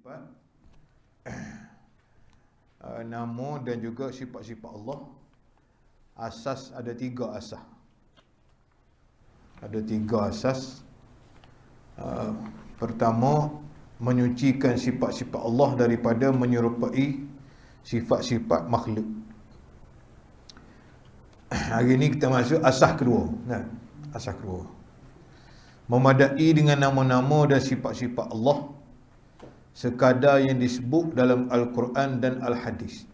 sifat, nama dan juga sifat-sifat Allah. Asas ada 3 asas. Ada 3 asas. Pertama, menyucikan sifat-sifat Allah daripada menyerupai sifat-sifat makhluk. Hari ini kita masuk asas kedua. Asas kedua, memadai dengan nama-nama dan sifat-sifat Allah sekadar yang disebut dalam Al-Quran dan Al-Hadis.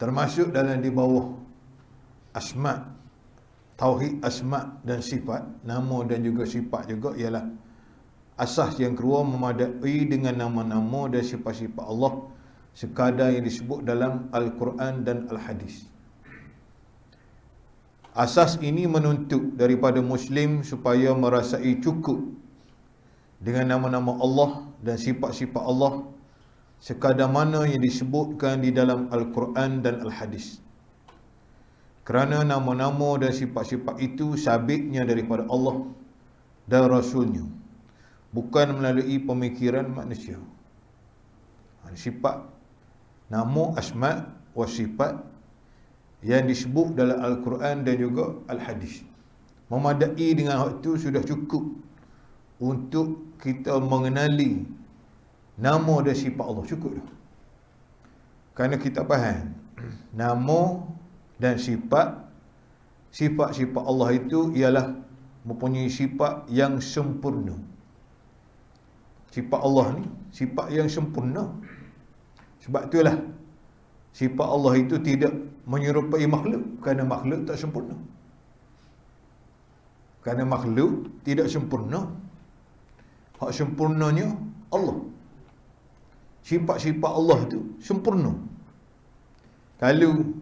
Termasuk dalam di bawah asma', tauhid asma' dan sifat, nama dan juga sifat juga ialah asas yang kedua, memadai dengan nama-nama dan sifat-sifat Allah sekadar yang disebut dalam Al-Quran dan Al-Hadis. Asas ini menuntut daripada Muslim supaya merasai cukup dengan nama-nama Allah dan sifat-sifat Allah sekadar mana yang disebutkan di dalam Al-Quran dan Al-Hadis. Kerana nama-nama dan sifat-sifat itu sabitnya daripada Allah dan Rasulnya, bukan melalui pemikiran manusia. Sifat, nama, asma' wa sifat yang disebut dalam Al-Quran dan juga Al-Hadis, memadai dengan hal itu sudah cukup untuk kita mengenali nama dan sifat Allah. Cukup dah. Kerana kita faham nama dan sifat-sifat Allah itu ialah mempunyai sifat yang sempurna. Sifat Allah ni sifat yang sempurna. Sebab itulah sifat Allah itu tidak menyerupai makhluk, kerana makhluk tak sempurna. Kerana makhluk tidak sempurna. Hak sempurnanya Allah. Sifat-sifat Allah itu sempurna. Kalau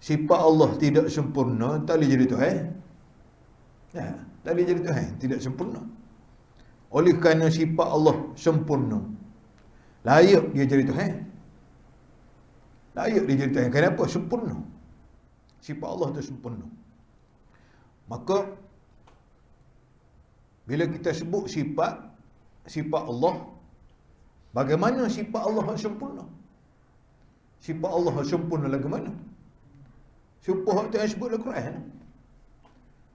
sifat Allah tidak sempurna, tak boleh jadi Tuhan. Tak boleh jadi Tuhan, tidak sempurna. Oleh kerana sifat Allah sempurna, layak dia jadi Tuhan. Layak dia jadi Tuhan. Kenapa? Sempurna. Sifat Allah itu sempurna. Maka bila kita sebut sifat Allah, bagaimana sifat Allah sempurna? Sifat Allah sempurna lagu mana? Supaya hak Tuhan sebut dalam Quran,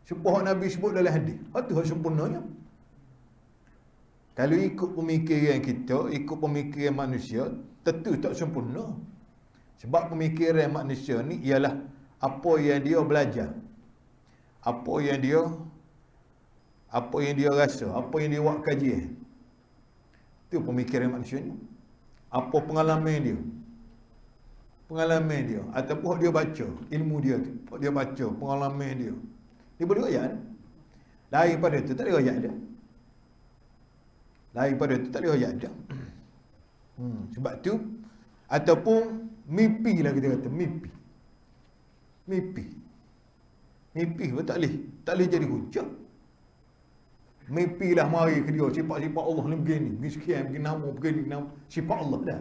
supaya hak Nabi sebut dalam hadis, itu hak sempurnanya. Kalau ikut pemikiran kita, ikut pemikiran manusia, tentu tak sempurna. Sebab pemikiran manusia ni ialah apa yang dia belajar, apa yang dia rasa, apa yang dia buat kajian. Itu pemikiran manusia ni. Apa pengalaman dia, ataupun dia baca, ilmu dia tu, dia baca, pengalaman dia. Dia boleh ayat. Lain pada itu tak ada ayat dia. Lain pada itu tak ada ayat dia. Sebab tu, ataupun mimpi lah kita kata, mimpi pun tak boleh jadi hujah. Mimpi lah mari ke dia, sifat-sifat Allah ni begini, sekian, begini nama, begini nama, sifat Allah dah.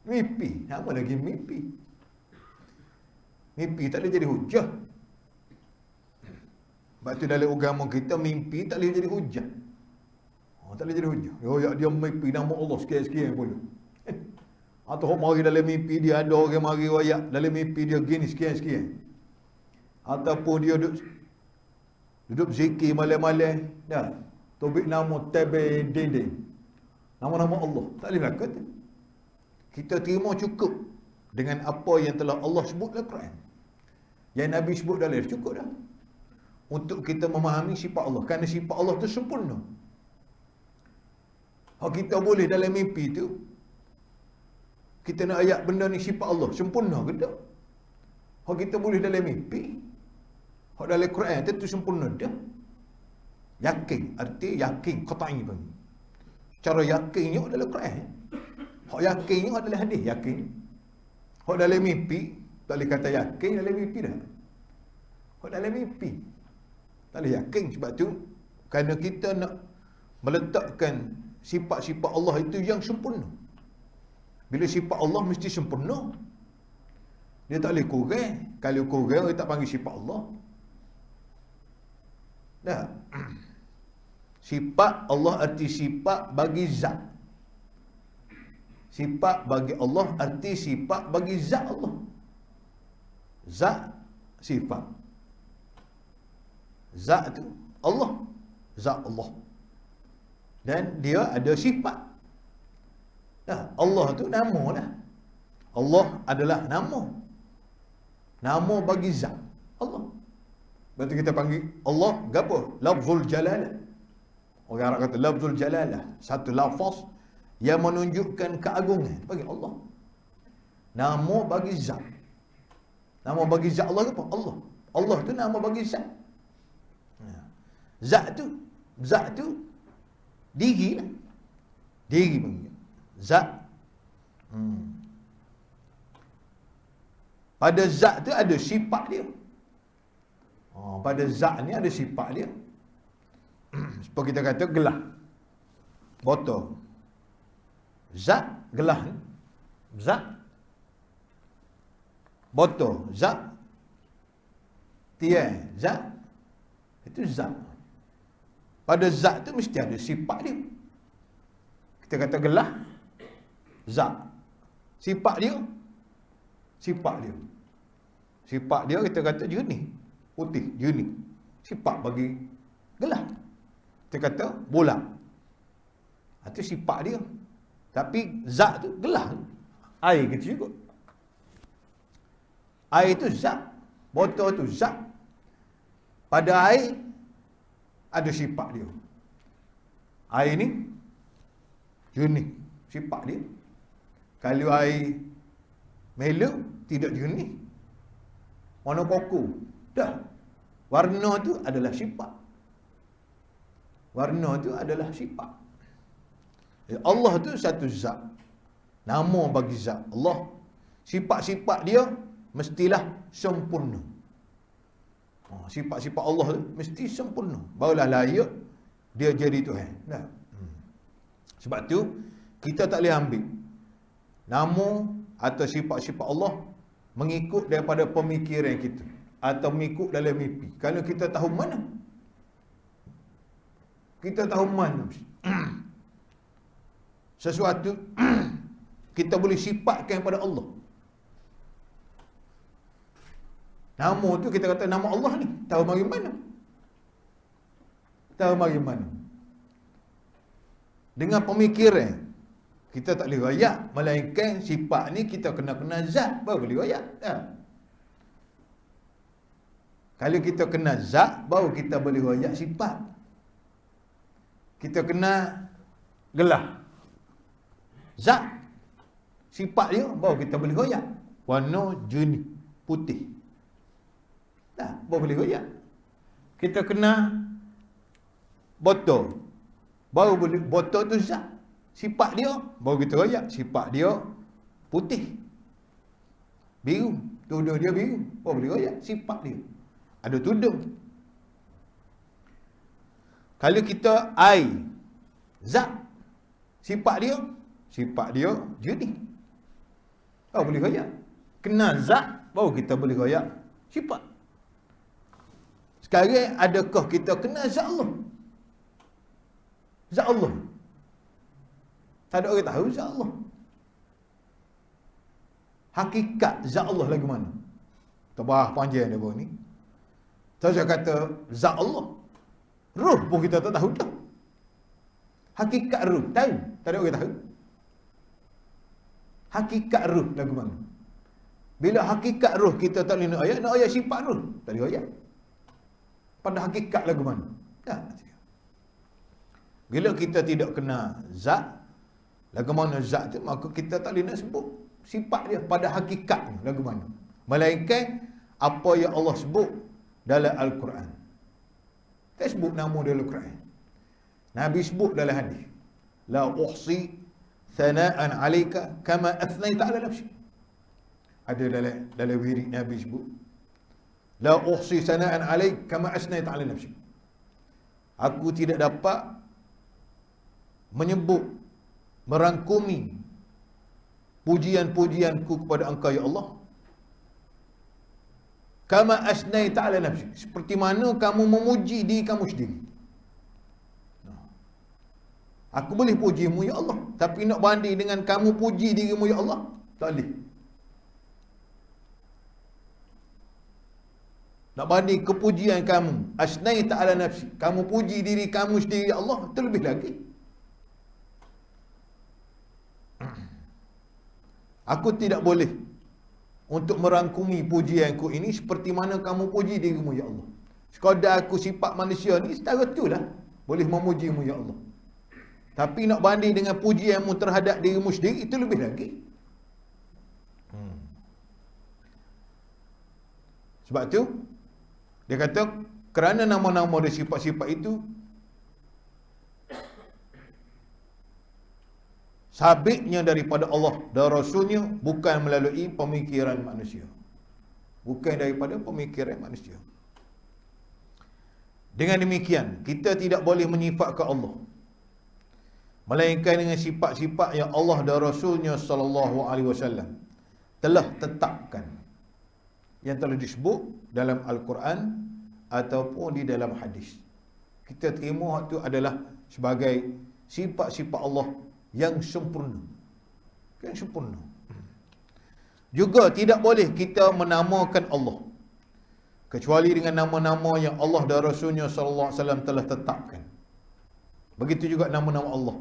Mimpi, apa lagi mimpi tak boleh jadi hujah. Sebab tu dalam agama kita, mimpi tak boleh jadi hujah. Tak boleh jadi hujah. Dia mimpi nama Allah sekian-sekian pun. Atau mari dalam mimpi dia ada orang mari wayak, dalam mimpi dia gini sekian-sekian. Ataupun dia duduk zikir malam-malam, tobik nama tabe dinding, nama-nama Allah. Tak boleh berlaku. Kita terima cukup dengan apa yang telah Allah sebut dalam Quran, yang Nabi sebut dalam, cukup dah untuk kita memahami sifat Allah. Kerana sifat Allah itu sempurna. Kalau kita boleh dalam mimpi tu, kita nak ayat benda ni sifat Allah sempurna ke tak? Kalau kita boleh dalam mimpi, kalau dalam Quran tentu sempurna dah. Yakin, arti yakin, qat'i pun. Cara yakinnya dalam Quran. Kalau yakinnya adalah hadis, yakin. Kalau dalam mimpi, tak boleh kata yakin dalam mimpi dah. Kalau dalam mimpi, tak boleh yakin. Sebab tu, kerana kita nak meletakkan sifat-sifat Allah itu yang sempurna. Bila sifat Allah mesti sempurna. Dia tak boleh kurang. Kalau kurang, dia tak panggil sifat Allah. Dah. Sifat Allah arti sifat bagi zat. Sifat bagi Allah arti sifat bagi zat Allah. Zat, sifat. Zat tu Allah. Zat Allah. Dan dia ada sifat. Dah, Allah tu nama dah. Allah adalah nama. Nama bagi zat Allah. Berarti kita panggil Allah gapo? Lafzul jalalah. Orang Arab kata lafzul jalalah, satu lafaz yang menunjukkan keagungan bagi Allah. Nama bagi zat. Nama bagi zat Allah apa? Allah. Allah tu nama bagi zat. Zat tu diri lah. Diri panggil zat. Pada zat tu ada sifat dia. Pada zat ni ada sifat dia. Seperti kita kata gelas, botol. Zat, gelas ni zat. Botol zat. Tiang zat. Itu zat. Pada zat tu mesti ada sifat dia. Kita kata gelas, zat. Sifat dia, sifat dia. Sifat dia kita kata jernih, putih, jernih. Sifat bagi gelas. Kita kata bola. Itu sifat dia. Tapi zat tu gelas. Air kita juga. Air tu zat. Botol tu zat. Pada air ada sifat dia. Air ni jernih, sifat dia. Kalau air mellow tidak jernih. Warna koko. Dah. Warna tu adalah sifat. Warna tu adalah sifat. Allah tu satu zat. Nama bagi zat Allah. Sifat-sifat dia mestilah sempurna. Sifat-sifat Allah tu mesti sempurna. Barulah layak dia jadi Tuhan. Dah. Sebab tu kita tak boleh ambil nama atau sifat-sifat Allah mengikut daripada pemikiran kita atau mengikut dalam mimpi. Kalau kita tahu mana, kita tahu mana sesuatu kita boleh sifatkan kepada Allah. Nama tu kita kata nama Allah ni, tahu mari mana? Tahu mari mana? Dengan pemikiran kita tak boleh royak, melainkan sifat ni kita kena kenal zat baru boleh royak. Kalau kita kenal zat baru kita boleh royak sifat. Kita kena gelas, zat, sifat dia baru kita boleh royak. Warna jernih, putih. Dah, baru boleh royak. Kita kena botol, baru boleh, botol tu zat. Sifat dia baru kita royak. Sifat dia putih, biru, tudung dia biru, baru boleh royak. Sifat dia ada tudung. Kalau kita air, zat, sifat dia jernih, baru boleh royak. Kenal zat baru kita boleh royak sifat. Sekarang adakah kita kenal zat Allah? Zat Allah tak ada orang tahu zat Allah. Hakikat zat Allah lagu mana? Terbah panjang dia baru ni. Tahu saya kata zat Allah, ruh pun kita tak tahu dah. Hakikat ruh tahu, tak ada orang tahu. Hakikat ruh lagu mana? Bila hakikat ruh kita tak boleh nak ayat sifat ruh, tak boleh ayat. Pada hakikat lagu mana? Tak. Bila kita tidak kena zat, lagu mana zat tu, maka kita tak boleh nak sebut sifat dia pada hakikatnya lagu mana. Melainkan apa yang Allah sebut dalam Al-Quran. Tak sebut nama dalam Al-Quran. Nabi sebut dalam hadis, la uhsi thana'an 'alaika kama athnaita 'ala nafsi. Ada dalam wirid Nabi sebut, la uhsi thana'an 'alaika kama asnaita 'ala nafsi. Aku tidak dapat menyebut, merangkumi pujian-pujianku kepada Engkau ya Allah, kama asnaita 'ala nafsi, seperti mana kamu memuji diri kamu sendiri. Aku boleh pujimu ya Allah, tapi nak banding dengan kamu puji dirimu ya Allah, tak boleh. Nak banding kepujian kamu, asnaita ala nafsi, kamu puji diri kamu sendiri ya Allah, itu lebih lagi. Aku tidak boleh untuk merangkumi pujianku ini seperti mana kamu puji dirimu ya Allah. Sekadar aku sifat manusia ni setara itulah boleh memujimu ya Allah. Tapi nak banding dengan pujianmu terhadap dirimu sendiri, itu lebih lagi. Sebab tu dia kata kerana nama-nama dan sifat-sifat itu sabitnya daripada Allah dan Rasulnya, bukan melalui pemikiran manusia. Bukan daripada pemikiran manusia. Dengan demikian, kita tidak boleh menyifatkan Allah, melainkan dengan sifat-sifat yang Allah dan Rasulnya sallallahu alaihi wasallam telah tetapkan, yang telah disebut dalam Al-Quran ataupun di dalam hadis. Kita terima itu adalah sebagai sifat-sifat Allah yang sempurna. Yang sempurna. Juga tidak boleh kita menamakan Allah kecuali dengan nama-nama yang Allah dan Rasulnya sallallahu alaihi wasallam telah tetapkan. Begitu juga nama-nama Allah,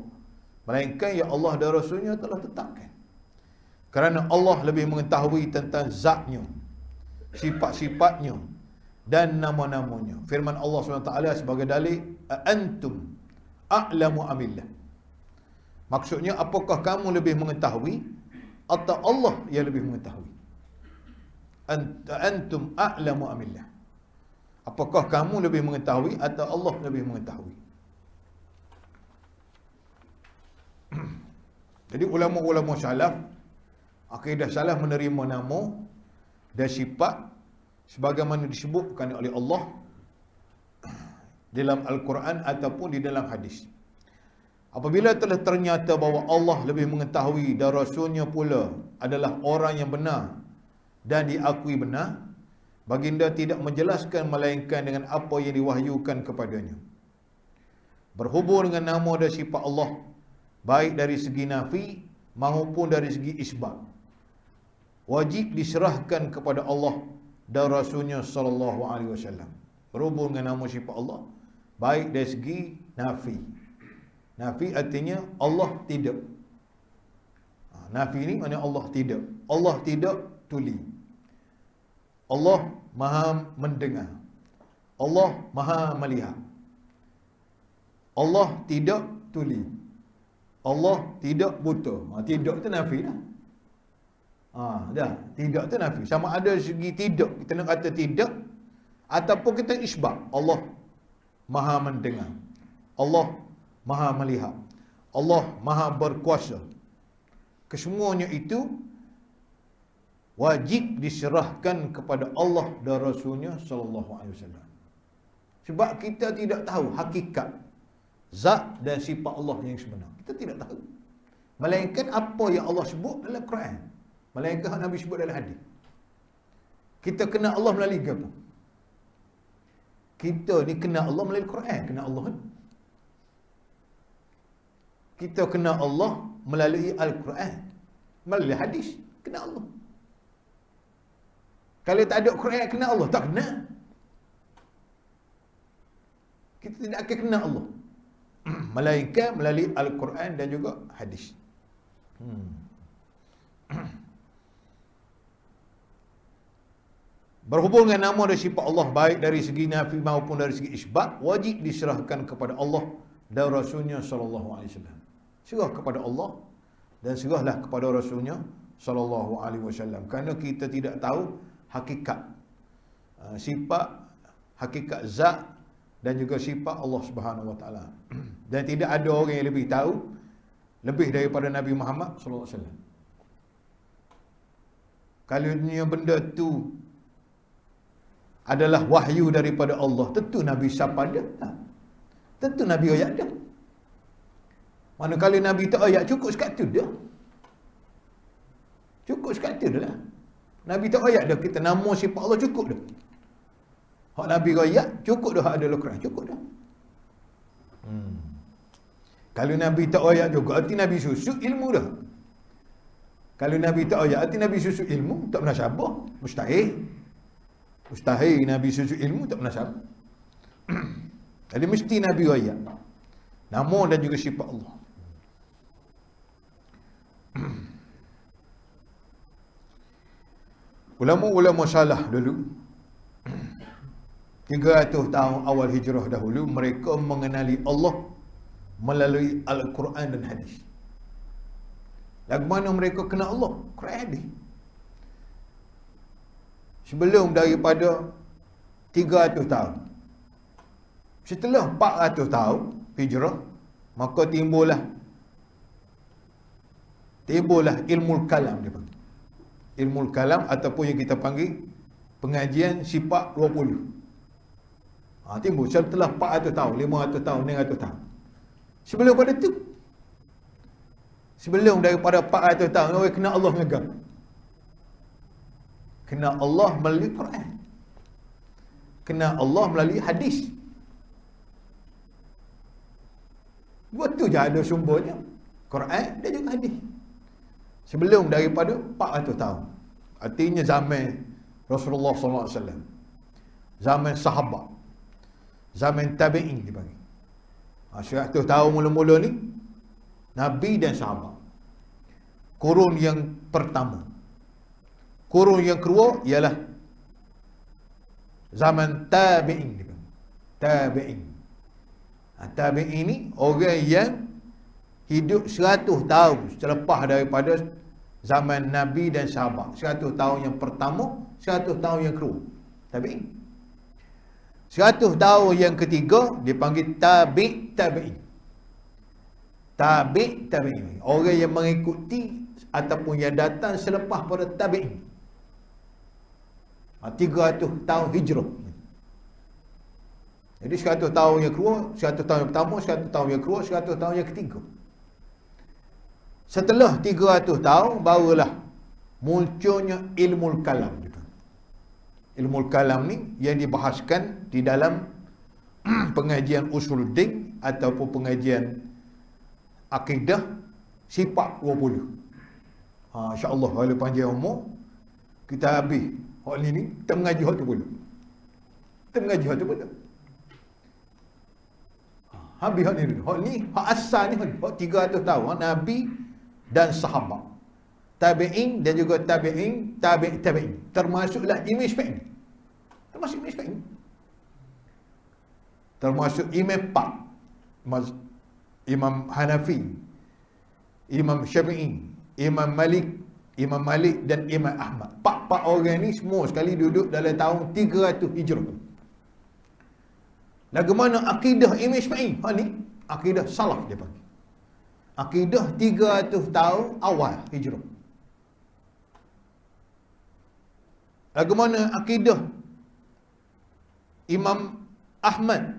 melainkan yang Allah dan Rasulnya telah tetapkan. Kerana Allah lebih mengetahui tentang zatnya, sifat-sifatnya dan nama-namanya. Firman Allah SWT sebagai dalil, antum a'lamu amillah. Maksudnya, apakah kamu lebih mengetahui atau Allah yang lebih mengetahui? Antum a'lamu amillah. Apakah kamu lebih mengetahui atau Allah lebih mengetahui? Jadi ulama-ulama salaf, akidah salaf menerima nama dan sifat sebagaimana disebutkan oleh Allah dalam Al-Quran ataupun di dalam hadis. Apabila telah ternyata bahawa Allah lebih mengetahui dan Rasulnya pula adalah orang yang benar dan diakui benar, baginda tidak menjelaskan melainkan dengan apa yang diwahyukan kepadanya. Berhubung dengan nama dan sifat Allah, baik dari segi nafi maupun dari segi isbat, wajib diserahkan kepada Allah dan Rasulnya sallallahu alaihi wasallam. Berhubung dengan nama sifat Allah, baik dari segi nafi. Nafi artinya Allah tidak. Nafi ni maknanya Allah tidak. Allah tidak tuli. Allah maha mendengar. Allah maha melihat. Allah tidak tuli. Allah tidak buta. Tidak tu nafi dah. Dah, tidak tu nafi. Sama ada segi tidak, kita nak kata tidak, ataupun kita isbat. Allah maha mendengar. Allah maha melihat. Allah maha berkuasa. Kesemuanya itu wajib diserahkan kepada Allah dan Rasulnya sallallahu alaihi wasallam. Sebab kita tidak tahu hakikat zat dan sifat Allah yang sebenar. Kita tidak tahu. Melainkan apa yang Allah sebut dalam Quran, melainkan Nabi sebut dalam hadis. Kita kenal Allah melalui apa? Kita ni kenal Allah melalui Quran, kenal Allah ni. Kita kenal Allah melalui Al-Quran, melalui hadis, kenal Allah. Kalau tak ada Quran, kenal Allah, tak kenal. Kita tidak akan kenal Allah melainkan melalui Al-Quran dan juga hadis. Berhubung dengan nama dan sifat Allah, baik dari segi nafi maupun dari segi isbat, wajib diserahkan kepada Allah dan Rasulnya sallallahu alaihi wasallam. Serah kepada Allah dan serahlah kepada Rasulnya sallallahu alaihi wasallam. Kerana kita tidak tahu hakikat sifat, hakikat zat dan juga sifat Allah Subhanahu wa taala. Dan tidak ada orang yang lebih tahu lebih daripada Nabi Muhammad sallallahu alaihi wasallam. Kalau benda tu adalah wahyu daripada Allah, tentu Nabi siapa dia? Tentu Nabi ayat dia. Manakala Nabi tak ayat, cukup sekat tu dia. Cukup sekat tu dia lah. Nabi tak ayat dah, kita nama sifat Allah cukup dah. Hak Nabi ayat cukup dah, hak ada Al-Quran cukup dah. Kalau Nabi tak royak juga, arti Nabi susu ilmu dah. Kalau Nabi tak royak, arti Nabi susu ilmu, tak pernah syabah. Mustahil. Mustahil Nabi susu ilmu, tak pernah syabah. Jadi mesti Nabi royak. Nama dan juga sifat Allah. Ulama-ulama salah dulu 300 tahun awal hijrah dahulu, mereka mengenali Allah melalui Al-Quran dan hadis. Lagu mana mereka kenal Allah? Quran hadis. Sebelum daripada 300 tahun. Setelah 400 tahun hijrah, maka timbullah ilmu kalam dia panggil. Ilmu kalam ataupun yang kita panggil pengajian sifat 20. Timbul setelah 400 tahun, 500 tahun, 600 tahun. Sebelum pada tu, sebelum daripada 400 tahun, orang kenal Allah ngagam. Kenal Allah melalui Quran. Kenal Allah melalui hadis. Dua tu je ada sumbernya. Quran dan juga hadis. Sebelum daripada 400 tahun. Artinya zaman Rasulullah SAW. Zaman sahabat. Zaman tabi'in dipanggil. 100 tahun mula-mula ni Nabi dan sahabat. Kurun yang pertama. Kurun yang kedua ialah zaman tabi'in dipanggil. Tabi'in. Tabi'in ni orang yang hidup 100 tahun selepas daripada zaman Nabi dan sahabat. 100 tahun yang pertama, 100 tahun yang kedua. Tabi'in. 100 tahun yang ketiga dipanggil tabi'in. Tabi'in. Orang yang mengikuti ataupun yang datang selepas pada tabi'in. 300 tahun hijrah. Jadi 100 tahun yang kedua, 100 tahun yang pertama, 100 tahun yang kedua, 100 tahun yang ketiga. Setelah 300 tahun barulah munculnya ilmu kalam. Ilmu kalam ni yang dibahaskan di dalam pengajian usuluddin ataupun pengajian akidah sifat 20. InsyaAllah kalau panjang umur kita habis hak ni kita mengaji hak tu pula. Kita mengaji hak tu pula. Habis hak ni dulu. Hak ni hak asal ni hak 300 tahun Nabi dan sahabat. Tabi'in dan juga tabi'in. Termasuklah imam Syafi'i. Termasuk imam Syafi'i. Termasuk imam Pak. Imam Hanafi, Imam Syafi'i, Imam Malik dan Imam Ahmad. Pak orang ni semua sekali duduk dalam tahun 300 Hijrah. Lagu mana akidah Imam Syafi'i? Ha ni akidah salaf dia panggil. Akidah 300 tahun awal Hijrah. Lagu mana akidah Imam Ahmad,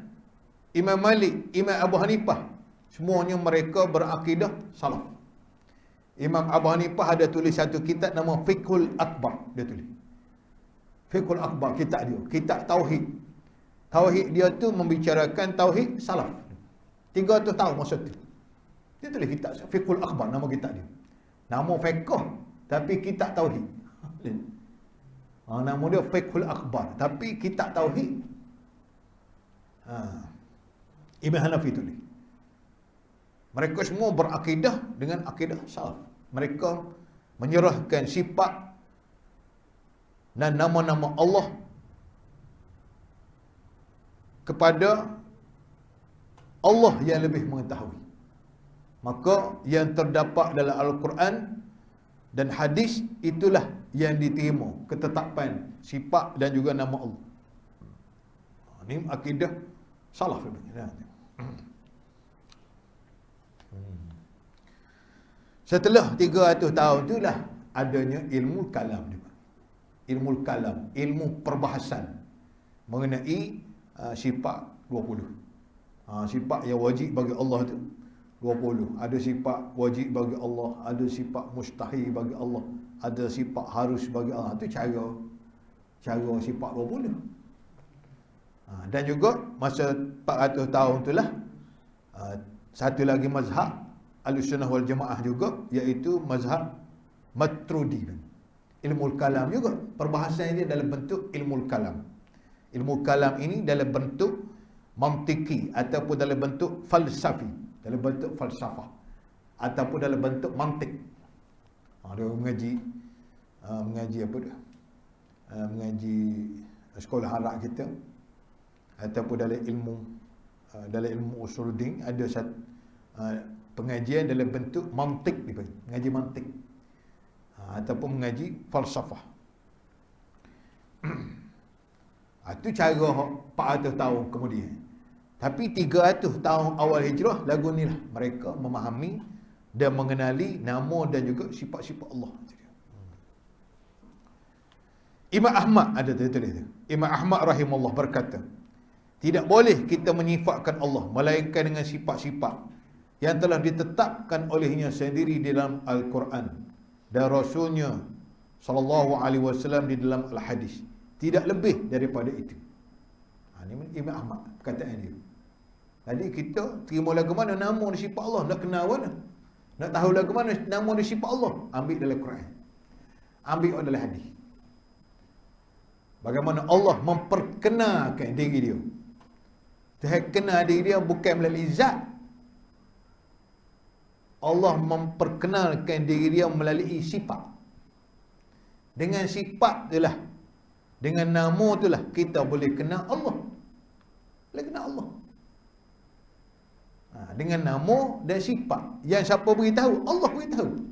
Imam Malik, Imam Abu Hanifah? Semuanya mereka berakidah salaf. Imam Abu Hanifah ada tulis satu kitab nama Fiqhul Akbar. Dia tulis Fiqhul Akbar, kitab dia, kitab Tauhid. Tauhid dia tu membicarakan Tauhid salaf 300 tahun masa tu. Dia tulis kitab Fiqhul Akbar, nama kitab dia. Nama fiqh tapi kitab Tauhid. Nama dia Fiqhul Akbar tapi kitab Tauhid. Imam Hanafi tulis. Mereka semua berakidah dengan akidah salaf. Mereka menyerahkan sifat dan nama-nama Allah kepada Allah yang lebih mengetahui. Maka yang terdapat dalam Al-Quran dan hadis itulah yang diterima ketetapan sifat dan juga nama Allah. Ini akidah salaf. Setelah 300 tahun itulah adanya ilmu kalam. Ilmu kalam, ilmu perbahasan mengenai sifat 20. Sifat yang wajib bagi Allah tu 20. Ada sifat wajib bagi Allah, ada sifat mustahil bagi Allah, ada sifat harus bagi Allah. Itu cara sifat 20. Dan juga masa 400 tahun itulah satu lagi mazhab Ahlussunnah wal Jamaah juga, iaitu mazhab Maturidi. Ilmu kalam juga, perbahasan dia dalam bentuk ilmu kalam. Ilmu kalam ini dalam bentuk mantiki ataupun dalam bentuk falsafi, dalam bentuk falsafah ataupun dalam bentuk mantik. Dia mengaji apa dia? Mengaji sekolah Arab kita ataupun dalam ilmu usuluddin ada satu pengajian dalam bentuk mantik dipanggil, mengaji mantik ataupun mengaji falsafah. Itu cara 400 tahun kemudian. Tapi 300 tahun awal hijrah, lagu ni lah mereka memahami dan mengenali nama dan juga sifat-sifat Allah. Imam Ahmad ada tulis tu. Imam Ahmad rahimahullah berkata, tidak boleh kita menyifatkan Allah melainkan dengan sifat-sifat yang telah ditetapkan olehnya sendiri di dalam Al-Quran dan Rasulnya sallallahu alaihi wasallam di dalam Al-Hadis. Tidak lebih daripada itu. Ini Imam Ahmad perkataan dia. Jadi kita terima lagu mana nama dan sifat Allah, nak kenal mana? Nak tahu lagu mana nama dan sifat Allah? Ambil dalam Quran. Ambil dalam hadis. Bagaimana Allah memperkenalkan diri dia. Dia kenal diri dia bukan melalui zat. Allah memperkenalkan diri dia melalui sifat. Dengan sifat itulah, dengan nama itulah kita boleh kenal Allah. Boleh kenal Allah. Dengan nama dan sifat. Yang siapa beritahu? Allah beritahu.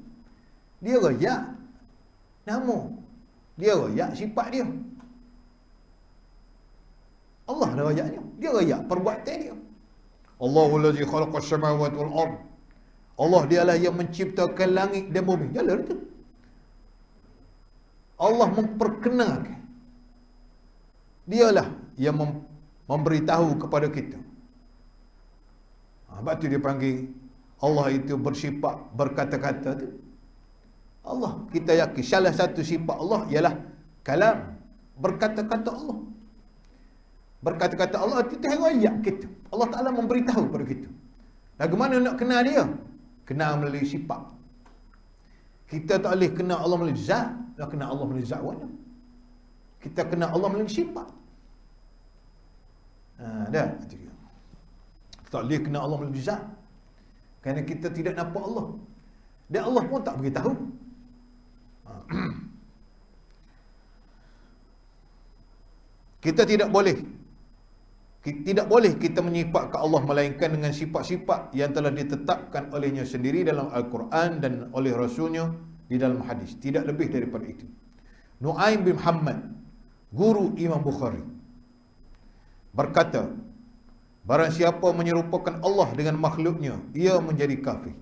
Dia royak nama. Dia royak sifat dia. Allah dah royaknya. Dia royak perbuatan dia. Allahul ladzi khalaqas samawati wal ard. Allah dialah yang menciptakan langit dan bumi. Jalan itu. Allah memperkenalkan. Dialah yang memberitahu kepada kita. Sebab tu dia panggil Allah itu bersifat berkata-kata tu. Allah, kita yakin salah satu sifat Allah ialah kalam, berkata-kata Allah. Berkata-kata Allah itu ayat kita. Allah Ta'ala memberitahu kepada kita. Bagaimana nak kenal dia? Kenal melalui sifat. Kita tak boleh kenal Allah melalui zat. Nak kenal Allah melalui zat mana? Kita kenal Allah melalui sifat. Dah. Tak boleh kenal Allah melalui zat. Kerana kita tidak nampak Allah. Dan Allah pun tak beritahu. Kita tidak boleh kita menyifatkan Allah melainkan dengan sifat-sifat yang telah ditetapkan olehnya sendiri dalam Al-Quran dan oleh Rasulnya di dalam hadis. Tidak lebih daripada itu. Nu'aim bin Muhammad, guru Imam Bukhari, berkata, barang siapa menyerupakan Allah dengan makhluknya, ia menjadi kafir.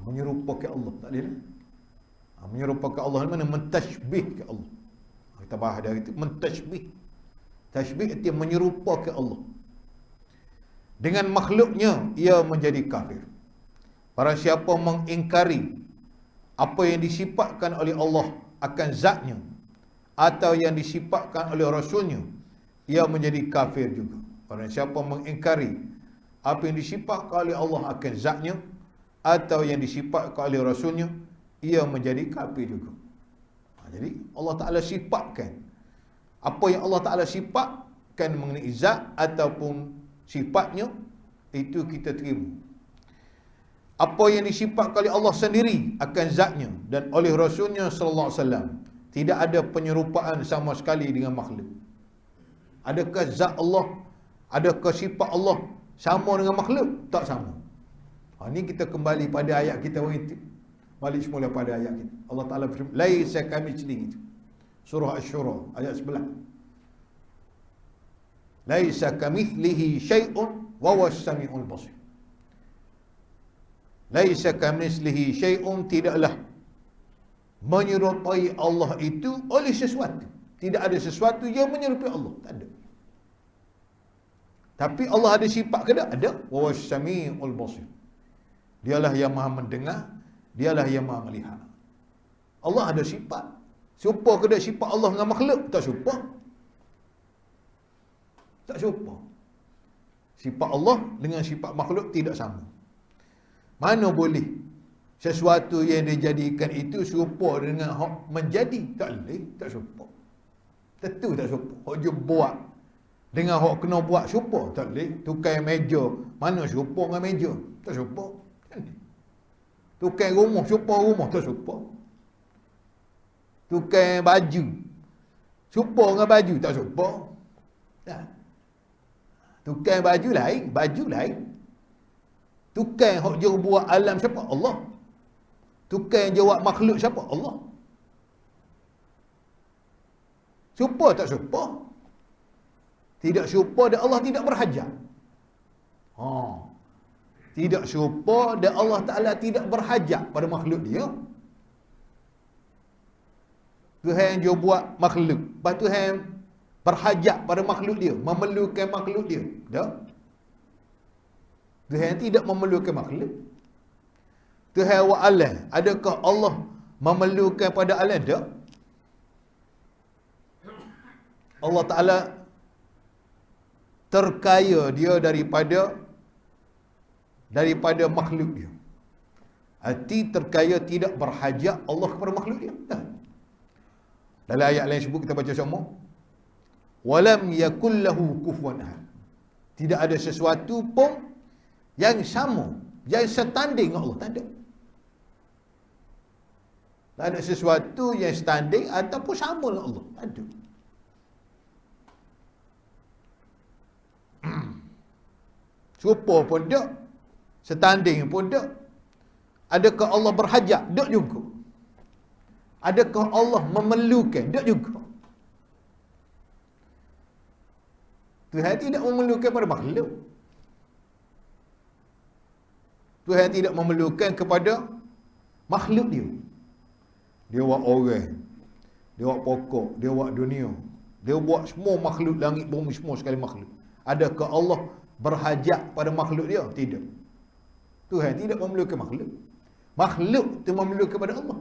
Menyerupakan Allah, tak boleh lah. Menyerupakan Allah mana? Mentashbih ke Allah. Kita bahas dari itu, mentashbih. Tashbih itu menyerupakan Allah dengan makhluknya, ia menjadi kafir. Barang siapa mengingkari apa yang disifatkan oleh Allah akan zatnya atau yang disifatkan oleh Rasulnya, ia menjadi kafir juga. Barang siapa mengingkari apa yang disifatkan oleh Allah akan zatnya atau yang disifatkan oleh Rasulnya, ia menjadi kafir juga. Jadi Allah Ta'ala sifatkan apa yang Allah Ta'ala sifatkan mengenai zat ataupun sifatnya, itu kita terima. Apa yang disifatkan oleh Allah sendiri akan zatnya dan oleh Rasulnya sallallahu alaihi wasallam, tidak ada penyerupaan sama sekali dengan makhluk. Adakah zat Allah, adakah sifat Allah sama dengan makhluk? Tak sama. Ini kita kembali pada ayat kita itu. Balik semula pada ayat kita. Allah Ta'ala berfirman, laisa kamitslihi. Surah Asy-Syura ayat 11. Laisa kamitslihi syai'un wa huwas samiul basir. Laisa kamitslihi syai'un, tidaklah menyerupai Allah itu oleh sesuatu. Tidak ada sesuatu yang menyerupai Allah, tak ada. Tapi Allah ada sifat ke tak? Ada. Wa huwas samiul basir. Dialah yang Maha mendengar, dialah yang Maha melihat. Allah ada sifat. Serupa ke tak sifat Allah dengan makhluk? Tak serupa. Tak serupa. Sifat Allah dengan sifat makhluk tidak sama. Mana boleh sesuatu yang dijadikan itu serupa dengan hak menjadi? Tak boleh, tak serupa. Tentu tak serupa. Hak je buat dengan hak kena buat serupa, tak boleh. Tukar meja, mana serupa dengan meja? Tak serupa. Tukar rumah, serupa rumah, tak serupa. Tukar baju, serupa dengan baju, tak serupa. Tak. Tukar baju lain, baju lain. Tukar hak je buat alam siapa? Allah. Tukar je buat makhluk siapa? Allah. Serupa tak serupa? Tidak serupa dan Allah tidak berhajat. Tidak serupa dan Allah Ta'ala tidak berhajat pada makhluk dia. Tuhan dia buat makhluk, lepas Tuhan berhajat pada makhluk dia, memerlukan makhluk dia. Tak? Tuhan tidak memerlukan makhluk. Tuhan wa alam, adakah Allah memerlukan pada alam? Tak? Allah Ta'ala terkaya dia daripada makhluk dia. Arti terkaya tidak berhajat Allah kepada makhluk dia. Tak? Dalam ayat lain sebut, kita baca sama. Walam yakul lahu kufuwan ahad. Tidak ada sesuatu pun yang sama, yang setanding dengan Allah. Tak ada. Tak ada sesuatu yang setanding ataupun sama dengan Allah. Tak ada. Serupa pun tak, setanding pun tak. Adakah Allah berhajat? Tak juga. Adakah Allah memerlukan? Tak juga. Tuhan tidak memerlukan pada makhluk. Tuhan tidak memerlukan kepada makhluk dia. Dia buat orang, dia buat pokok, dia buat dunia, dia buat semua makhluk langit bumi, semua sekali makhluk. Adakah Allah berhajat pada makhluk dia? Tidak. Tuhan tidak memerlukan makhluk. Makhluk itu memerlukan kepada Allah.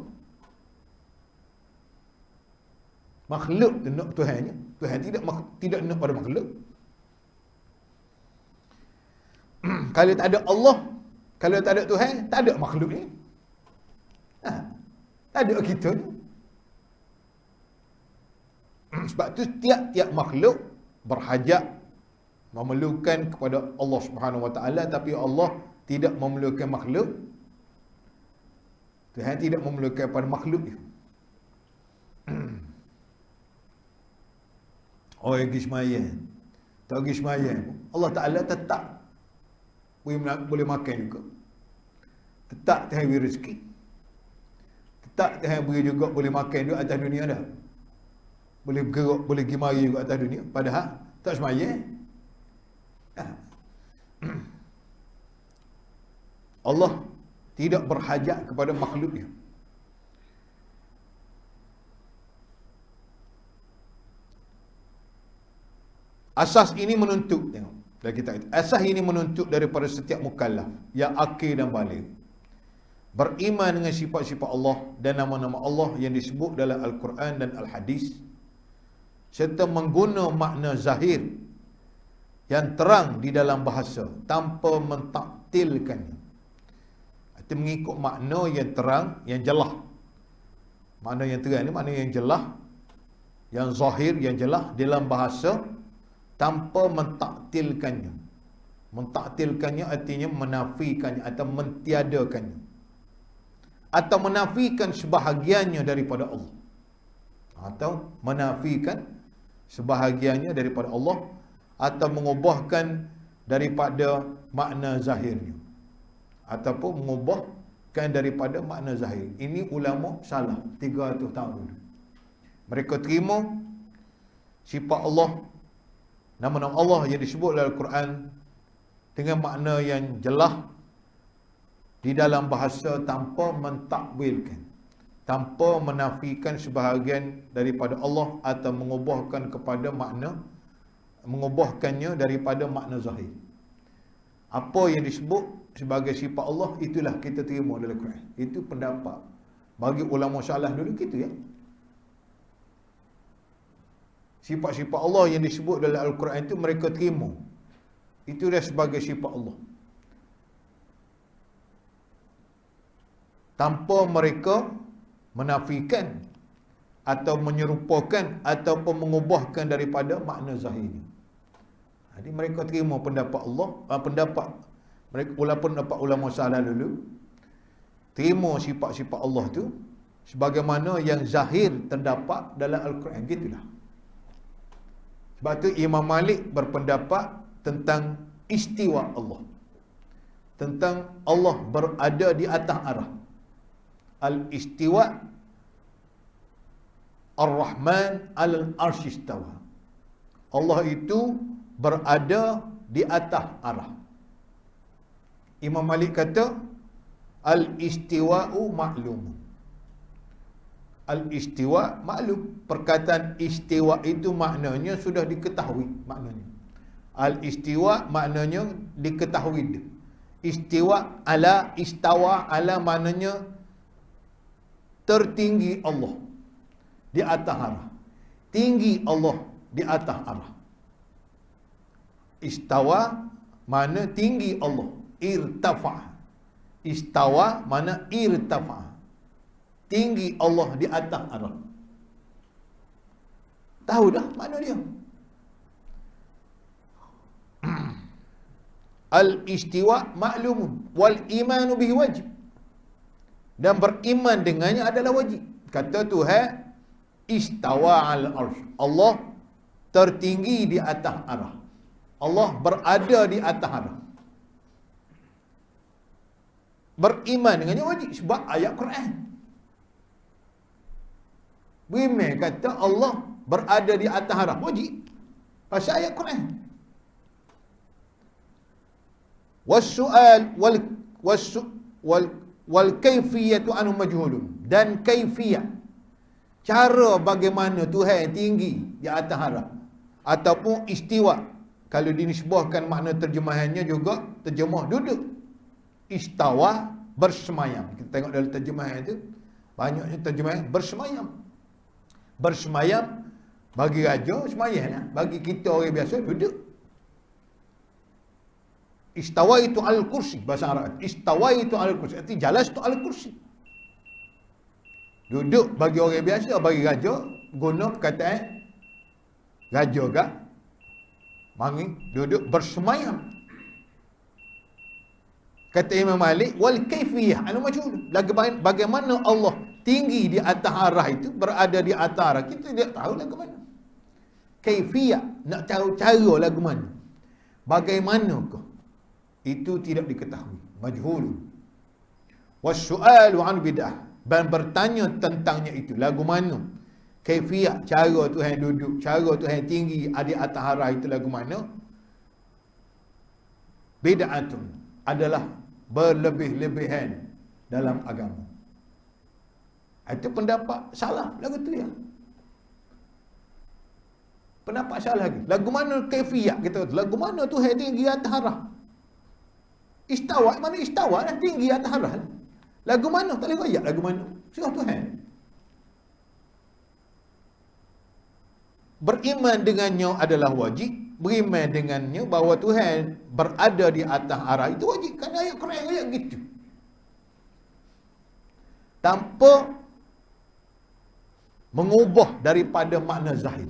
Makhluk itu nak Tuhannya. Tuhan tidak nak pada makhluk. Kalau tak ada Allah, kalau tak ada Tuhan, tak ada makhluk ni. Tak ada kita ni. Sebab tu tiap-tiap makhluk berhajat, memerlukan kepada Allah Subhanahu Wa Taala, tapi Allah tidak memerlukan makhluk. Tuhan tidak memerlukan pada makhluk dia. Orang pergi sembahyang, tak pergi sembahyang, Allah Ta'ala tetap boleh makan juga. Tetap Tuhan beri rezeki. Tetap Tuhan beri juga boleh makan juga atas dunia dah. Boleh bergerak, boleh pergi mari juga atas dunia. Padahal tak sembahyang. Allah tidak berhajat kepada makhluk dia. Asas ini menuntut, tengok dah kita kata, asas ini menuntut daripada setiap mukallaf yang akil dan baligh beriman dengan sifat-sifat Allah dan nama-nama Allah yang disebut dalam Al-Quran dan Al-Hadis, serta mengguna makna zahir yang terang di dalam bahasa tanpa mentaktilkannya. Itu mengikut makna yang terang, yang jelas. Makna yang terang ni makna yang jelas, yang zahir, yang jelas dalam bahasa, tanpa mentaktilkannya. Mentaktilkannya artinya menafikannya atau mentiadakannya, atau menafikan sebahagiannya daripada Allah, atau menafikan sebahagiannya daripada Allah, atau mengubahkan daripada makna zahirnya, ataupun mengubahkan daripada makna zahir. Ini ulama salah 300 tahun dulu. Mereka terima sifat Allah, nama-nama Allah yang disebut dalam Al-Quran dengan makna yang jelas di dalam bahasa tanpa mentakwilkan, tanpa menafikan sebahagian daripada Allah atau mengubahkan kepada makna, mengubahkannya daripada makna zahir. Apa yang disebut sebagai sifat Allah, itulah kita terima dalam Quran. Itu pendapat bagi ulama salah dulu gitu ya. Sifat-sifat Allah yang disebut dalam Al-Quran itu mereka terima. Itu dah sebagai sifat Allah. tanpa mereka menafikan atau menyerupakan ataupun mengubahkan daripada makna zahirnya. Jadi mereka terima pendapat Allah, pendapat mereka, walaupun pendapat ulama salaf dulu, terima sifat-sifat Allah tu sebagaimana yang zahir terdapat dalam Al-Quran, gitulah. Sebab tu Imam Malik berpendapat tentang istiwa Allah, tentang Allah berada di atas arah. Al-istiwa Ar-Rahman al-Arsh istawa. Allah itu berada di atas arah. Imam Malik kata al-istiwa'u maklum. Al-istiwa maklum. Perkataan istiwa itu maknanya sudah diketahui maknanya. Al-istiwa maknanya diketahui. Istiwa ala, istawa ala maknanya tertinggi Allah di atas arah. Tinggi Allah di atas arah. Istawa mana tinggi Allah. Irtafa. Istawa mana irtafa. Tinggi Allah di atas arah. Tahu dah mana dia? Al-istiwa ma'lumun wal imanu bihi wajib. Dan beriman dengannya adalah wajib. Kata Tuhan, istawa al-arsh. Allah tertinggi di atas arah. Allah berada di atas arah. Beriman dengannya wajib sebab ayat Quran. Beriman kata Allah berada di atas arah, wajib pasal ayat Quran. Was-su'al wal kaifiyatu anhu majhulun. Dan kaifiyah, cara bagaimana Tuhan tinggi di atas arah ataupun istiwa, kalau dinisbahkan makna terjemahannya juga terjemah duduk. Istawa bersemayam. Kita tengok dalam terjemahan itu banyaknya terjemahan bersemayam. Bersemayam bagi raja semayam lah. Bagi kita orang biasa duduk. Istawa itu al-kursi bahasa Arab. Istawa itu al-kursi. Arti jalas itu al-kursi. Duduk bagi orang biasa, bagi raja guna perkataan raja kah? Mangi duduk bersemayam. Kata Imam Malik, wal kaifiyah anu majhul. Bagaimana Allah tinggi di atas arah itu, berada di atas arah, kita tidak tahu lagu mana. Kaifiyah, nak tahu cara lagu mana. Bagaimanakah? Itu tidak diketahui. Majhul. Was-su'alu an bid'ah. Dan bertanya tentangnya itu, lagu mana? Kaifiyah, cara Tuhan duduk, cara Tuhan tinggi di atas arah itu lagu mana? Bid'atun, adalah berlebih-lebihan dalam agama. Itu pendapat salah lagu tu ya. Pendapat salah lagi. Lagu mana kaifiyah kita? Lagu mana Tuhan tinggi atas arah? Istawa, mana istawa dah tinggi atas arah. Lagu mana? Tak boleh ayat lagu mana. Surah Tuhan. Beriman dengannya adalah wajib. Beriman dengannya bahawa Tuhan berada di atas arah itu wajib. Kerana ayat Quran ayat gitu. Tanpa mengubah daripada makna zahir.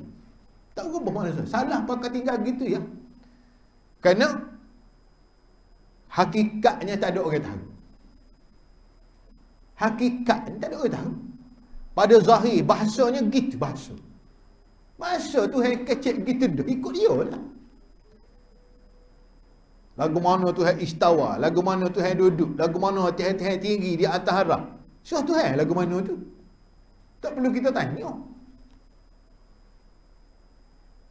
Tak ubah makna zahir. Salah pakai tinggal gitu ya. Kerana hakikatnya tak ada orang tahu. Hakikatnya tak ada orang tahu. Pada zahir, bahasanya gitu bahasa. Bahasa Tuhan kecil gitu dah. Ikut dia lah. Lagu mana Tuhan istawa. Lagu mana Tuhan duduk. Lagu mana Tuhan tinggi di atas arah. Surah Tuhan lagu mana tu. Tak perlu kita tanya.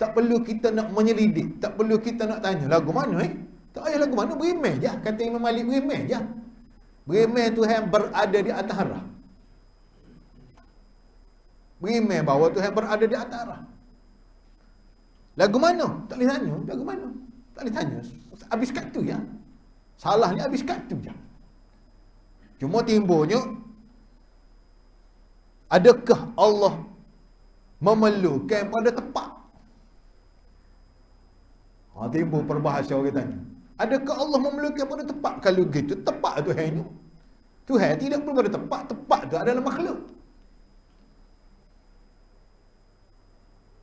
Tak perlu kita nak menyelidik. Tak perlu kita nak tanya. Lagu mana Tak payah lagu mana. Berimeh je. Kata Imam Malik berimeh je. Berimeh Tuhan berada di atas arah. Berimeh bahawa Tuhan berada di atas arah. Lagu mana? Tak boleh tanya. Lagu mana? Tak boleh tanya. Habis kat tu ya. Salah ni habis kat tu je. Cuma timbulnya, adakah Allah memerlukan pada tepat? Timbul perbahasa orang tanya. Adakah Allah memerlukan pada tepat? Kalau gitu, tepat tu hanya. Tuhan tidak perlu pada tempat. Tempat tu adalah makhluk.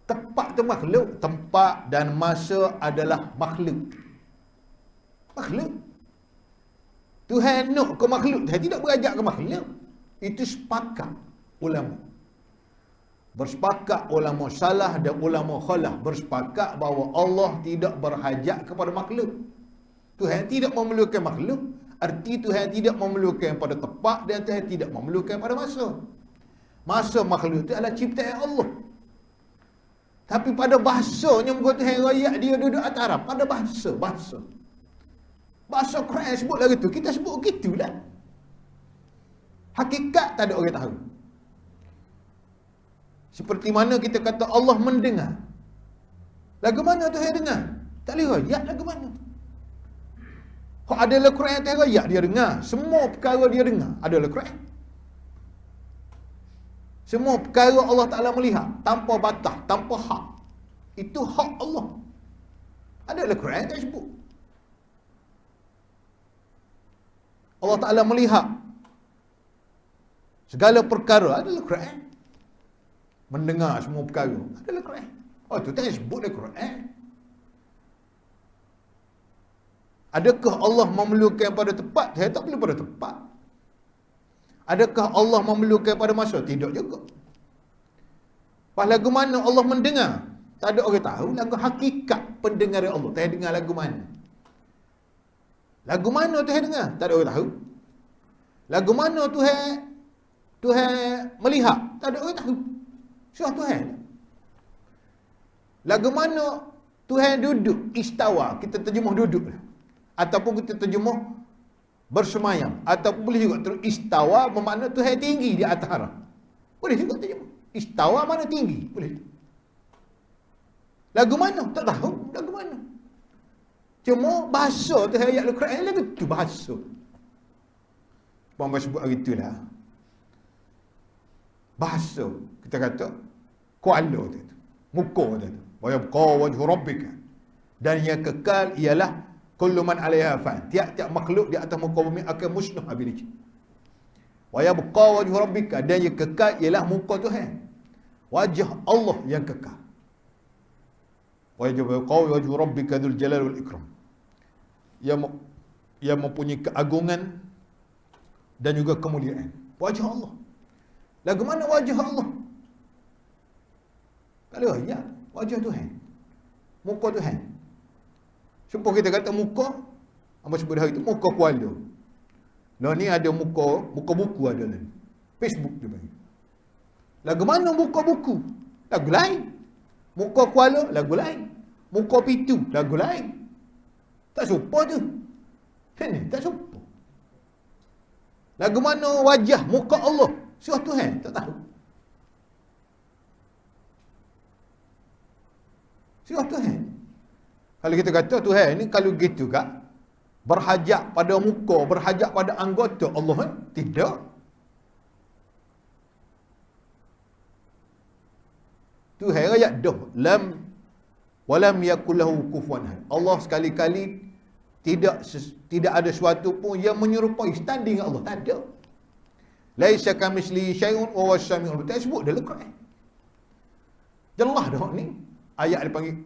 Tempat tu makhluk. Tempat dan masa adalah makhluk. Makhluk. Tuhan nak ke makhluk. Tuhan tidak berajak ke makhluk. Itu sepakat ulama. Bersepakat ulama salah dan ulama khalaf. Bersepakat bahawa Allah tidak berhajat kepada makhluk. Tuhan tidak memerlukan makhluk. Arti Tuhan tidak memerlukan pada tempat dan Tuhan tidak memerlukan pada masa. Masa makhluk itu adalah ciptaan Allah. Tapi pada bahasanya buat Tuhan rakyat dia duduk atas Arab. Pada bahasa. Bahasa Quran sebut lagi tu, kita sebut gitulah. Hakikat tak ada orang tahu. Seperti mana kita kata Allah mendengar. Lagu mana Tuhan dengar? Tak boleh rakyat lagu mana. Kalau adalah Quran Tuhan rakyat dia dengar. Semua perkara dia dengar adalah Quran. Semua perkara Allah Ta'ala melihat tanpa batas, tanpa hak. Itu hak Allah. Adalah Quran tak sebut. Allah Ta'ala melihat segala perkara adalah Quran. Mendengar semua perkara adalah Quran. Oh, itu tak sebut dalam Quran. Adakah Allah memerlukan pada tempat? Saya tak perlu pada tempat. Adakah Allah memerlukan pada masa? Tidak juga. Pas lagu mana Allah mendengar? Tak ada orang tahu. Lagu hakikat pendengaran Allah. Tuhan dengar lagu mana? Lagu mana Tuhan dengar? Tak ada orang tahu. Lagu mana Tuhan melihat? Tak ada orang tahu. Surah Tuhan. Lagu mana Tuhan duduk? Istawa. Kita terjemah duduk. Ataupun kita terjemah bersemayam. Ataupun boleh juga terus istawa bermakna Tuhan tinggi di atas arah. Boleh juga terjemah. Istawa mana tinggi? Boleh. Lagu mana? Tak tahu. Lagu mana? Cuma bahasa Tuhan ayat Al-Quran lagu tu bahasa. Puan sebut hari itulah. Bahasa. Kita kata kuala tu. Muka tu. Wa yabqa wajhu rabbika. Dan yang kekal ialah kullu man 'alaiha fan. Tiap-tiap makhluk di atas muka bumi akan musnah habis. Wa yabqa wajhu rabbika, dan yang kekal ialah muka Tuhan. Wajah Allah yang kekal. Wa yabqa wajhu rabbika dzul jalali wal ikram. Yang mempunyai keagungan dan juga kemuliaan. Wajah Allah. Lagu mana wajah Allah? Kalau ya, wajah Tuhan. Muka Tuhan. Supaya kita kata muka, apa sebut hari itu? Muka kuala. Lah ni ada muka buku ada lah. Facebook dia panggil. Lagu mana muka buku? Lagu lain. Muka kuala, lagu lain. Muka pitu, lagu lain. Tak serupa tu. Ini tak serupa. Lagu mana wajah, muka Allah? Surah Tuhan, tak tahu. Surah Tuhan. Kalau kita kata Tuhan ni kalau gitu kak, berhajat pada muka, berhajat pada anggota Allah kan? Tidak. Tuhan ayat dah lam walam yakul lahu kufuwan ahad. Allah sekali-kali tidak ada sesuatu pun yang menyerupai standing Allah. Tak ada. Laisa kamitslihi syai'un wa huwas samiul basir. Tak sebut dalam Quran. Jelas dah ni. Ayat dipanggil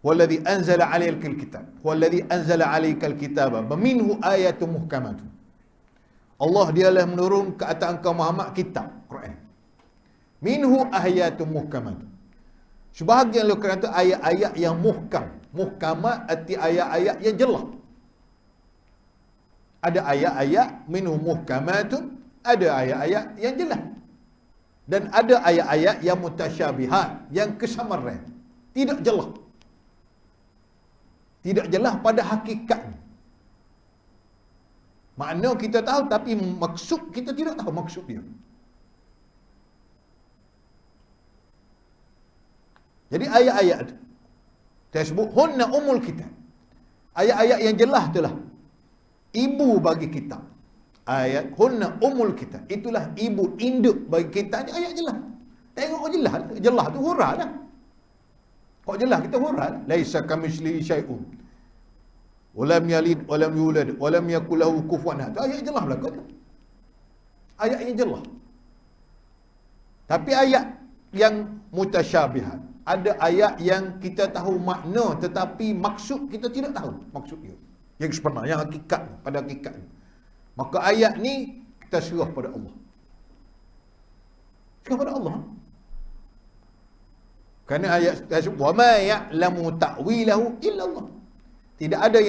wallazi anzala 'alaikal kitab. Wallazi anzala 'alaikal kitaba minhu ayatun muhkamatun. Allah dialah menurun ke atas engkau Muhammad kitab Quran. Minhu ayatun muhkamatun. Sebahagian Al-Quran itu ayat-ayat yang muhkam. Muhkamat arti ayat-ayat yang jelas. Ada ayat-ayat minhu muhkamatun, ada ayat-ayat yang jelas. Dan ada ayat-ayat yang mutasyabihat, yang kesamaran. Tidak jelas. Tidak jelas pada hakikatnya. Makna kita tahu tapi maksud kita tidak tahu maksud dia. Jadi ayat-ayat itu saya sebut hunna umul kitab. Ayat-ayat yang jelas itulah ibu bagi kitab. Ayat hunna umul kitab, itulah ibu induk bagi kita. Ni ayat jelas. Tengok jelas. Jelas tu hurah dah. Kok jelas kita hurah. Laisa kamitslihi syai'un. Walam yalid walam yulad walam yakul lahu kufuwan ahad. Ayat jelas belaka tu. Ayat yang jelas. Tapi ayat yang mutasyabihat, ada ayat yang kita tahu makna tetapi maksud kita tidak tahu maksud dia. Yang sebenar, yang hakikat, pada hakikat. Maka ayat ni kita serah pada Allah. Serah pada Allah. Kerana ayat tersebut, wa ma ya'lamu ta'wilahu illa Allah. Tidak ada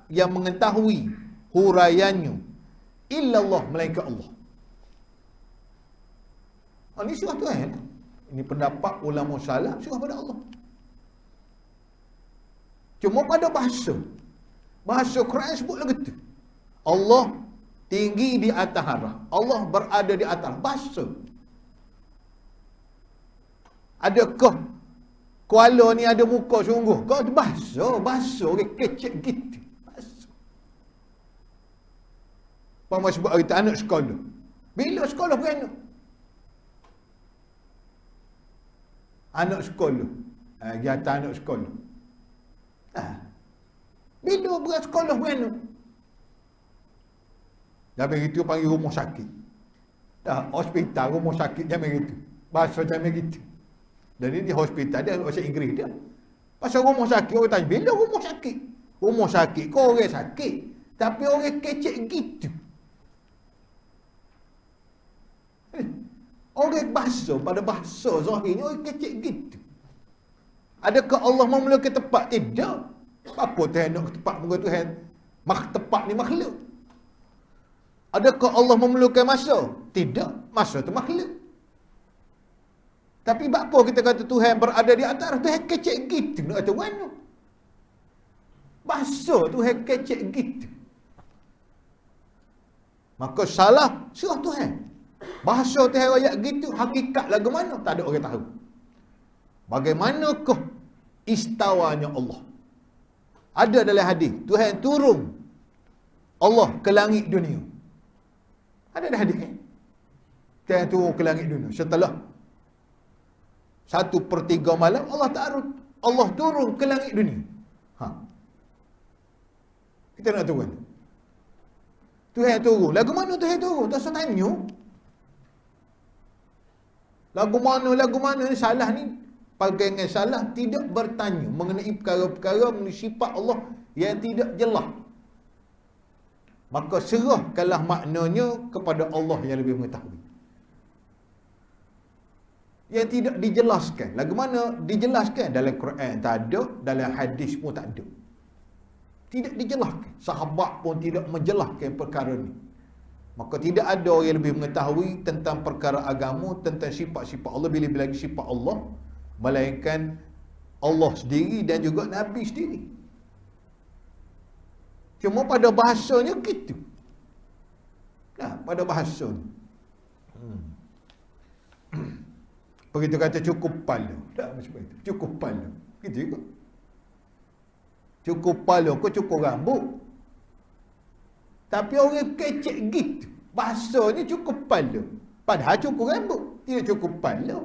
yang mengetahui huraiannya illa Allah, melainkan Allah. Ini surah Tuhan. Ini pendapat ulama salaf, surah pada Allah. Cuma pada bahasa Quran sebut lagu tu. Allah tinggi di atas arah. Allah berada di atas bahasa. Adakah Kuala ni ada muka sungguh? Kau tu bahasa orang kecek gitu. Bahasa. Paman sebut kita anak sekolah. Bila sekolah beranak? Anak sekolah. Jatah anak sekolah. Bila sekolah beranak? Jangan begitu panggil rumah sakit. Hospital, rumah sakit, jangan begitu. Bahasa jangan begitu. Dan ini di hospital dia bahasa Inggeris dia. Pasal rumah sakit, orang tanya, bila rumah sakit? Rumah sakit, kau orang sakit. Tapi orang kecek gitu. Orang bahasa, pada bahasa zahirnya orang kecek gitu. Adakah Allah memerlukan tempat? Tidak. Apa Tuhan nak tempat muka Tuhan? Tempat ni makhluk. Adakah Allah memerlukan masa? Tidak. Masa tu makhluk. Tapi apa kita kata Tuhan berada di atas? Tuhan kecek gitu. Nak kata mana? Bahasa Tuhan kecek gitu. Maka salah surah Tuhan. Bahasa Tuhan ayat gitu, hakikat lagu mana? Tak ada orang tahu. Bagaimanakah istawanya Allah? Ada dalam hadis, Tuhan turun Allah ke langit dunia. Ada dalam hadis kan? Tuhan turun ke langit dunia. Setelah 1/3 malam, Allah turun ke langit dunia. Kita nak turun. Tuhan turun. Lagu mana Tuhan turun? Tak usah tanya. Lagu mana ni salah ni? Pandangan salah tidak bertanya mengenai perkara-perkara mengenai sifat Allah yang tidak jelas. Maka serahkanlah maknanya kepada Allah yang lebih mengetahui. Yang tidak dijelaskan. Lagu mana dijelaskan? Dalam Quran tak ada, dalam hadis pun tak ada. Tidak dijelaskan. Sahabat pun tidak menjelaskan perkara ni. Maka tidak ada orang yang lebih mengetahui tentang perkara agama, tentang sifat-sifat Allah, bila-bila lagi sifat Allah, melainkan Allah sendiri dan juga Nabi sendiri. Cuma pada bahasanya gitu. Pada bahasanya. Begitu kata cukup pala. Tak macam itu. Cukup pala. Gitu juga. Cukup pala kau cukup rambut. Tapi orang kecek gitu. Bahasanya cukup pala. Padahal cukup rambut. Tidak cukup pala.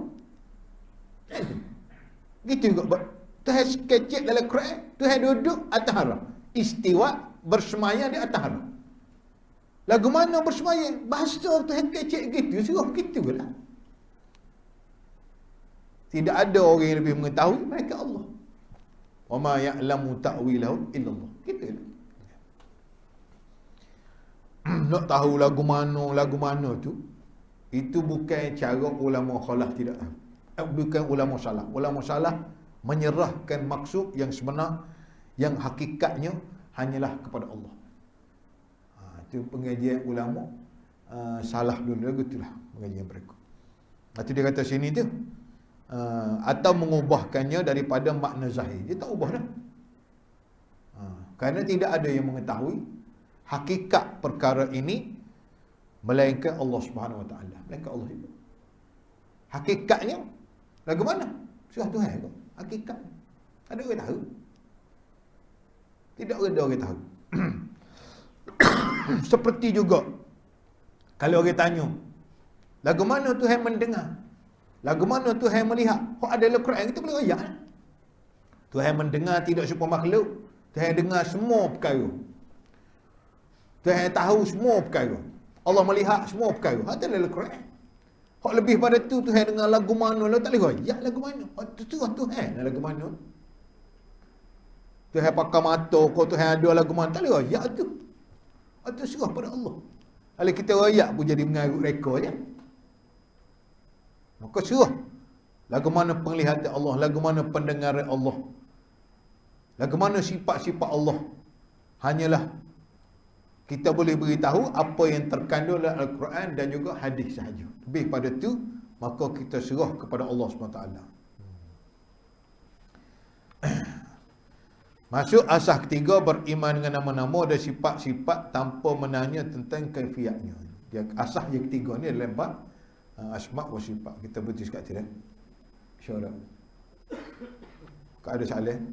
Gitu juga. Tuhan kecek dalam Quran. Tuhan duduk atas harap. Istiwa bersemayam di atas harap. Lagu mana bersemayam? Bahasa Tuhan kecek gitu. Suruh gitu lah. Tidak ada orang yang lebih mengetahui mereka Allah. Wa ma ya'lamu ta'wilahu illa Allah. Gitu lah. Nak tahu lagu mana tu, itu bukan cara ulama khalaf tidak tahu. Bukan ulama salaf. Ulama salaf menyerahkan maksud yang sebenar, yang hakikatnya hanyalah kepada Allah. Itu pengajian ulama salaf dulu gitulah pengajian mereka. Itu dia kata sini tu, atau mengubahkannya daripada makna zahir. Dia tak ubah dah. Kerana tidak ada yang mengetahui hakikat perkara ini melainkan Allah Subhanahu Wa Taala. Melainkan Allah itu. Hakikatnya lagu mana? Surah Tuhan tu. Hakikat. Ada orang tahu? Tidak ada orang tahu. Seperti juga kalau orang tanya, lagu mana Tuhan mendengar? Lagu mana Tuhan melihat? Kok ada dalam Quran kita boleh ayat. Tuhan mendengar tidak serupa makhluk. Tuhan dengar semua perkara. Tuhan tahu semua perkara. Allah melihat semua perkara. Hak tu dalam Quran. Hak lebih pada tu Tuhan dengan lagu mana lah tak boleh royak lagu mana. Hak tu surah Tuhan lagu mana. Tuhan pakai mata kau Tuhan ada lagu mana tak boleh royak tu. Hak tu surah pada Allah. Kalau kita royak pun jadi mengarut reka je. Maka surah lagu mana penglihatan Allah, lagu mana pendengaran Allah, lagu mana sifat-sifat Allah. Hanyalah kita boleh beritahu apa yang terkandung dalam Al-Quran dan juga hadis sahaja. Lebih pada tu, maka kita serah kepada Allah SWT. Masuk asas ketiga, beriman dengan nama-nama dan sifat-sifat tanpa menanya tentang kaifiatnya. Dia asas yang ketiga ni dalam bab asma' wa sifat. Kita berhenti sekat tidak? InsyaAllah. Kau ada soalan?